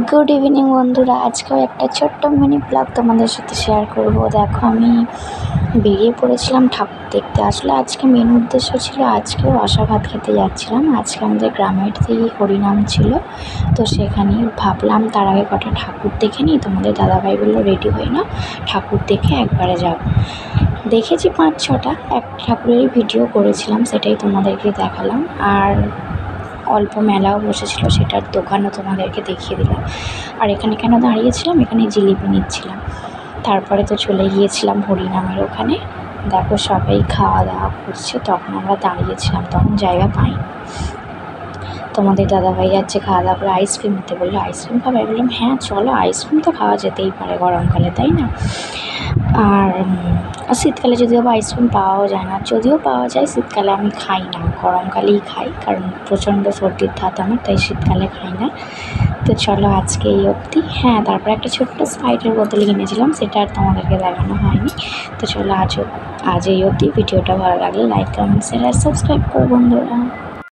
Good evening বন্ধুরা, আজকেও একটা ছোট্ট মিনি ব্লগ তোমাদের সাথে শেয়ার করব। দেখো, আমি বেরিয়ে পড়েছিলাম ঠাকুর দেখতে। আসলে আজকে মেন উদ্দেশ্য ছিল, আজকেও রসা ভাত খেতে যাচ্ছিলাম। আজকে আমাদের গ্রামের দিকে হরিনাম ছিল, তো সেখানেই ভাবলাম তার আগে কটা ঠাকুর দেখে নিই। তোমাদের দাদাভাই বললো রেডি হয়ে না, ঠাকুর দেখে একবারে যাব। দেখেছি 5-6টা, এক ঠাকুরেরই ভিডিও করেছিলাম, সেটাই তোমাদেরকে দেখালাম। আর অল্প মেলাও বসেছিল, সেটার দোকানও তোমাদেরকে দেখিয়ে দিলাম। আর এখানে কেন দাঁড়িয়েছিলাম, এখানে জিলিপি নিচ্ছিলাম। তারপরে তো চলে গিয়েছিলাম হরিনামের ওখানে। দেখো সবাই খাওয়া দাওয়া করছে, তখন আমরা দাঁড়িয়েছিলাম, তখন জায়গা পাইনি। তোমাদের দাদাভাই যাচ্ছে খাওয়া দাওয়া করে আইসক্রিম নিতে, বললো আইসক্রিম খাবে। বললাম হ্যাঁ চলো, আইসক্রিম তো খাওয়া যেতেই পারে গরমকালে, তাই না? আর শীতকালে যদিও বা আইসক্রিম পাওয়াও যায় না, যদিও পাওয়া যায় শীতকালে আমি খাই না, গরমকালেই খাই, কারণ প্রচণ্ড সর্দির ধাত আমার, তাই শীতকালে খাই না। তো চলো আজকে এই অবধি। হ্যাঁ, তারপর একটা ছোট্ট স্প্রাইটের বোতল কিনেছিলাম, সেটা আর তোমাদেরকে দেখানো হয়নি। তো চলো আজ এই অবধি। ভিডিওটা ভালো লাগলে লাইক, কমেন্ট, শেয়ার আর সাবস্ক্রাইব করো বন্ধুরা।